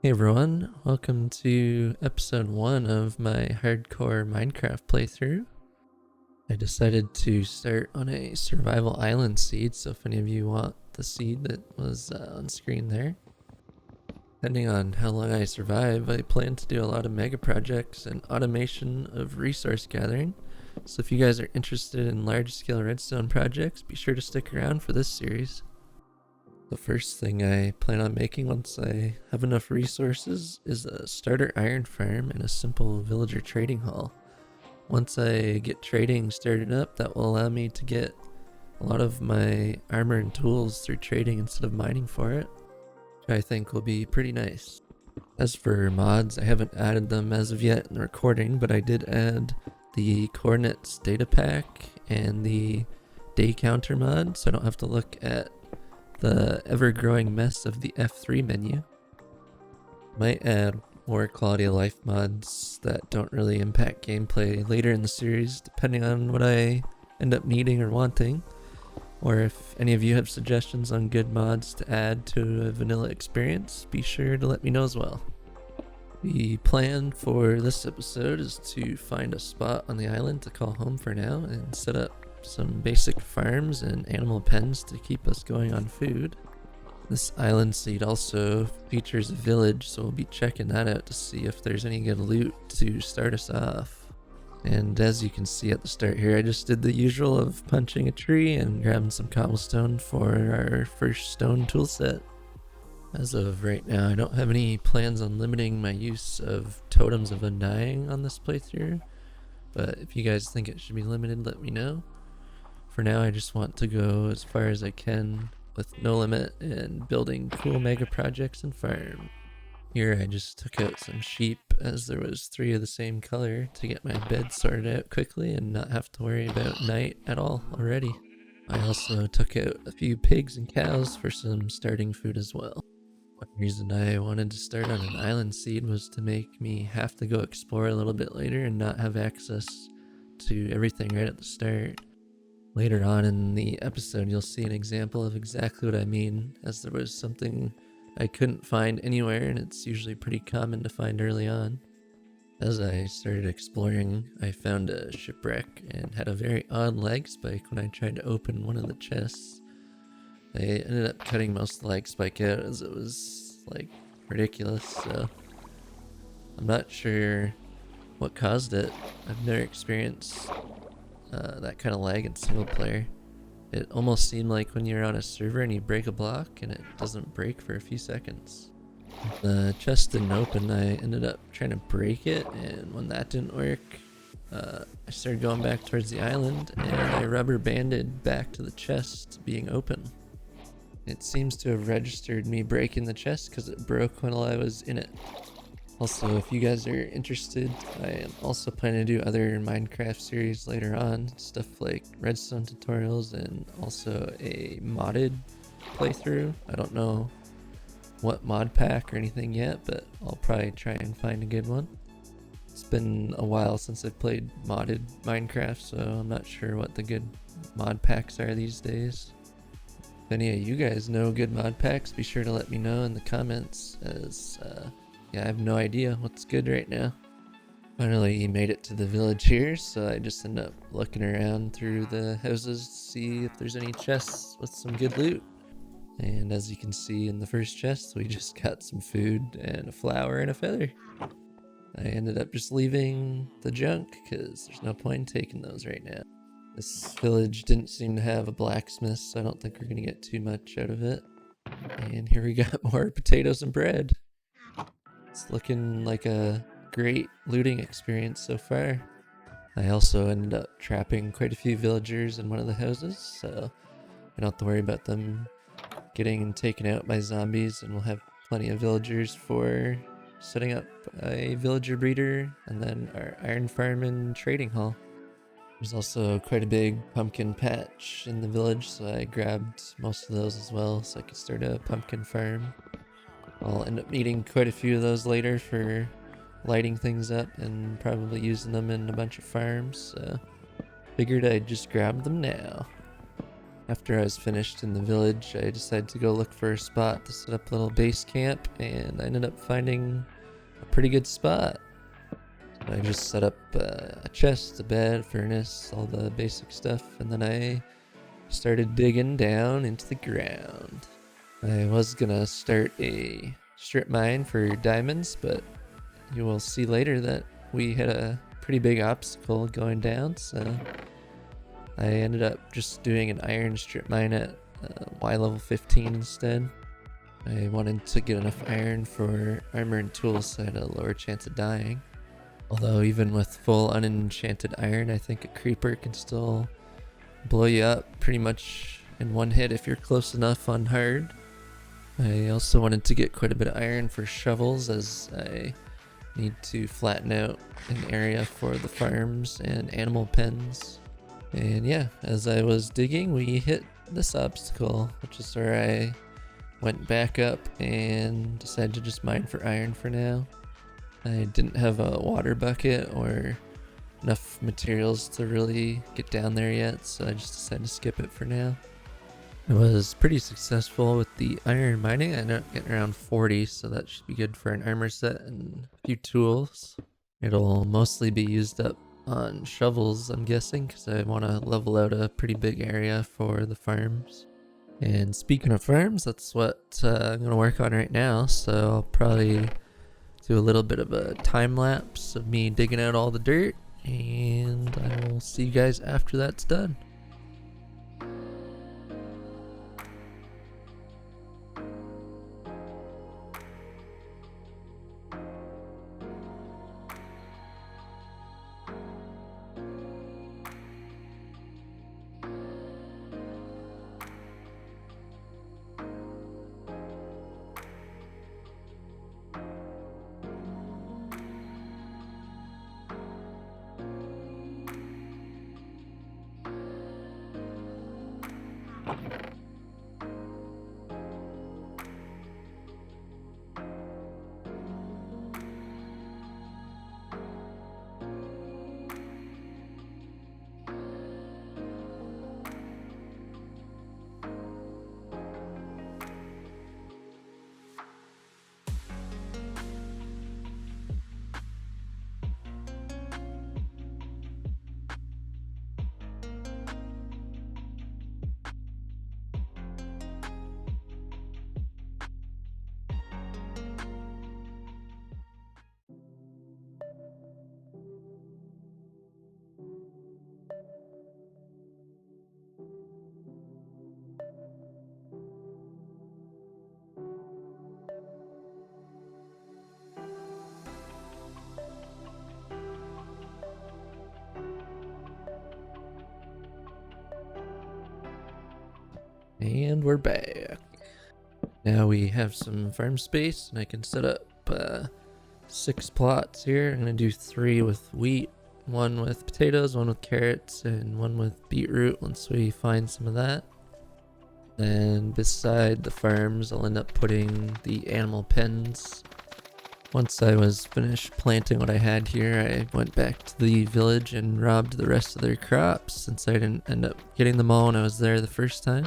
Hey everyone, welcome to episode 1 of my hardcore Minecraft playthrough. I decided to start on a survival island seed, so if any of you want the seed that was on screen there. Depending on how long I survive, I plan to do a lot of mega projects and automation of resource gathering. So if you guys are interested in large scale redstone projects, be sure to stick around for this series. The first thing I plan on making once I have enough resources is a starter iron farm and a simple villager trading hall. Once I get trading started up, that will allow me to get a lot of my armor and tools through trading instead of mining for it, which I think will be pretty nice. As for mods, I haven't added them as of yet in the recording, but I did add the coordinates data pack and the day counter mod, so I don't have to look at the ever-growing mess of the F3 menu. Might add more quality of life mods that don't really impact gameplay later in the series, depending on what I end up needing or wanting, or if any of you have suggestions on good mods to add to a vanilla experience, be sure to let me know as well. The plan for this episode is to find a spot on the island to call home for now and set up some basic farms and animal pens to keep us going on food. This island seed also features a village, so we'll be checking that out to see if there's any good loot to start us off. And as you can see at the start here, I just did the usual of punching a tree and grabbing some cobblestone for our first stone tool set. As of right now, I don't have any plans on limiting my use of totems of undying on this playthrough, but if you guys think it should be limited, let me know. For now, I just want to go as far as I can with no limit and building cool mega projects and farm. Here I just took out some sheep as there was 3 of the same color to get my bed sorted out quickly and not have to worry about night at all already. I also took out a few pigs and cows for some starting food as well. One reason I wanted to start on an island seed was to make me have to go explore a little bit later and not have access to everything right at the start. Later on in the episode, you'll see an example of exactly what I mean, as there was something I couldn't find anywhere, and it's usually pretty common to find early on. As I started exploring, I found a shipwreck and had a very odd lag spike when I tried to open one of the chests. I ended up cutting most of the lag spike out as it was, ridiculous, so I'm not sure what caused it. I've never experienced that kind of lag in single player. It almost seemed like when you're on a server and you break a block and it doesn't break for a few seconds. The chest didn't open, I ended up trying to break it, and when that didn't work, I started going back towards the island and I rubber banded back to the chest being open. It seems to have registered me breaking the chest because it broke while I was in it. Also, if you guys are interested, I am also planning to do other Minecraft series later on, stuff like redstone tutorials and also a modded playthrough. I don't know what mod pack or anything yet, but I'll probably try and find a good one. It's been a while since I've played modded Minecraft, so I'm not sure what the good mod packs are these days. If any of you guys know good mod packs, be sure to let me know in the comments, as yeah, I have no idea what's good right now. Finally made it to the village here, so I just end up looking around through the houses to see if there's any chests with some good loot. And as you can see in the first chest, we just got some food and a flower and a feather. I ended up just leaving the junk because there's no point in taking those right now. This village didn't seem to have a blacksmith, so I don't think we're going to get too much out of it. And here we got more potatoes and bread. It's looking like a great looting experience so far. I also ended up trapping quite a few villagers in one of the houses, so I don't have to worry about them getting taken out by zombies, and we'll have plenty of villagers for setting up a villager breeder and then our iron farm and trading hall. There's also quite a big pumpkin patch in the village, so I grabbed most of those as well so I could start a pumpkin farm. I'll end up needing quite a few of those later for lighting things up and probably using them in a bunch of farms, so figured I'd just grab them now. After I was finished in the village, I decided to go look for a spot to set up a little base camp, and I ended up finding a pretty good spot. I just set up a chest, a bed, furnace, all the basic stuff, and then I started digging down into the ground. I was gonna start a strip mine for diamonds, but you will see later that we had a pretty big obstacle going down, so I ended up just doing an iron strip mine at Y level 15 instead. I wanted to get enough iron for armor and tools so I had a lower chance of dying. Although even with full unenchanted iron, I think a creeper can still blow you up pretty much in one hit if you're close enough on hard. I also wanted to get quite a bit of iron for shovels, as I need to flatten out an area for the farms and animal pens. And yeah, as I was digging, we hit this obstacle, which is where I went back up and decided to just mine for iron for now. I didn't have a water bucket or enough materials to really get down there yet, so I just decided to skip it for now. I was pretty successful with the iron mining. I ended up getting around 40, so that should be good for an armor set and a few tools. It'll mostly be used up on shovels, I'm guessing, because I want to level out a pretty big area for the farms. And speaking of farms, that's what I'm going to work on right now, so I'll probably do a little bit of a time lapse of me digging out all the dirt, and I will see you guys after that's done. And we're back. Now we have some farm space, and I can set up 6 plots here. I'm gonna do 3 with wheat, 1 with potatoes, 1 with carrots, and 1 with beetroot once we find some of that. And beside the farms, I'll end up putting the animal pens. Once I was finished planting what I had here, I went back to the village and robbed the rest of their crops, since I didn't end up getting them all when I was there the first time.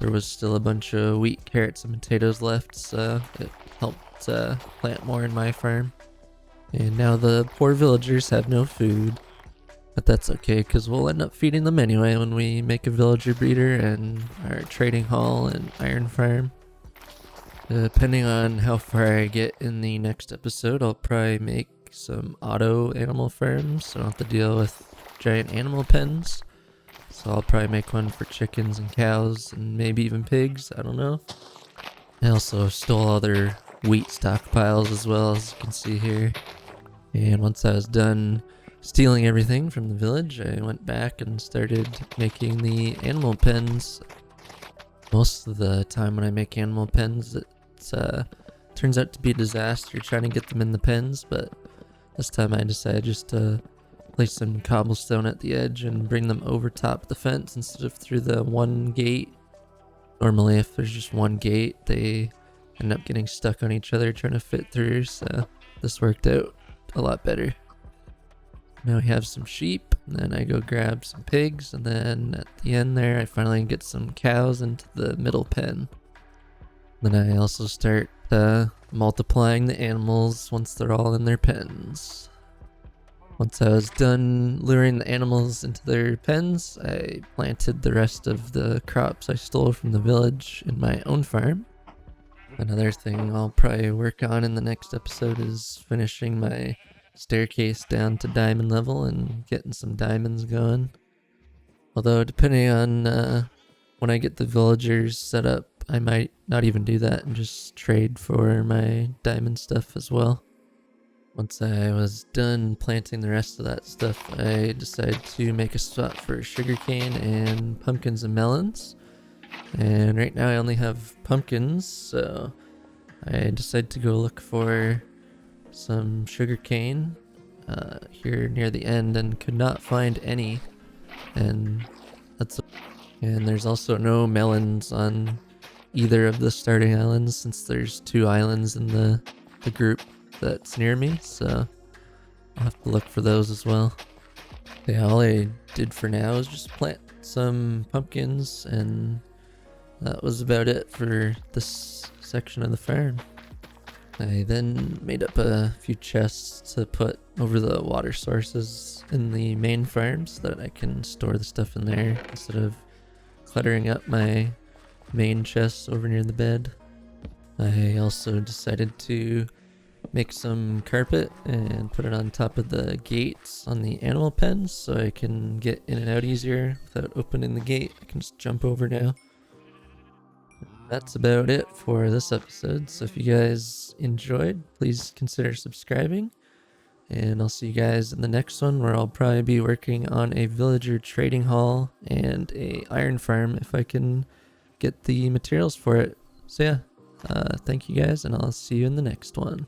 There was still a bunch of wheat, carrots, and potatoes left, so it helped plant more in my farm. And now the poor villagers have no food. But that's okay, because we'll end up feeding them anyway when we make a villager breeder and our trading hall and iron farm. Depending on how far I get in the next episode, I'll probably make some auto animal farms, so I don't have to deal with giant animal pens. So I'll probably make one for chickens and cows and maybe even pigs, I don't know. I also stole all their wheat stockpiles as well, as you can see here. And once I was done stealing everything from the village, I went back and started making the animal pens. Most of the time when I make animal pens, it turns out to be a disaster trying to get them in the pens, but this time I decided just to place some cobblestone at the edge and bring them over top the fence instead of through the one gate. Normally if there's just one gate, they end up getting stuck on each other trying to fit through, so this worked out a lot better. Now we have some sheep, and then I go grab some pigs, and then at the end there I finally get some cows into the middle pen. Then I also start multiplying the animals once they're all in their pens. Once I was done luring the animals into their pens, I planted the rest of the crops I stole from the village in my own farm. Another thing I'll probably work on in the next episode is finishing my staircase down to diamond level and getting some diamonds going. Although depending on when I get the villagers set up, I might not even do that and just trade for my diamond stuff as well. Once I was done planting the rest of that stuff, I decided to make a spot for sugarcane and pumpkins and melons. And right now I only have pumpkins, so I decided to go look for some sugarcane here near the end and could not find any. And there's also no melons on either of the starting islands, since there's 2 islands in the group that's near me, so I'll have to look for those as well. Yeah, all I did for now is just plant some pumpkins, and that was about it for this section of the farm. I then made up a few chests to put over the water sources in the main farm so that I can store the stuff in there instead of cluttering up my main chests over near the bed. I also decided to make some carpet and put it on top of the gates on the animal pens so I can get in and out easier without opening the gate. I can just jump over now. That's about it for this episode, so if you guys enjoyed, please consider subscribing, and I'll see you guys in the next one, where I'll probably be working on a villager trading hall and a iron farm if I can get the materials for it. So yeah, thank you guys, and I'll see you in the next one.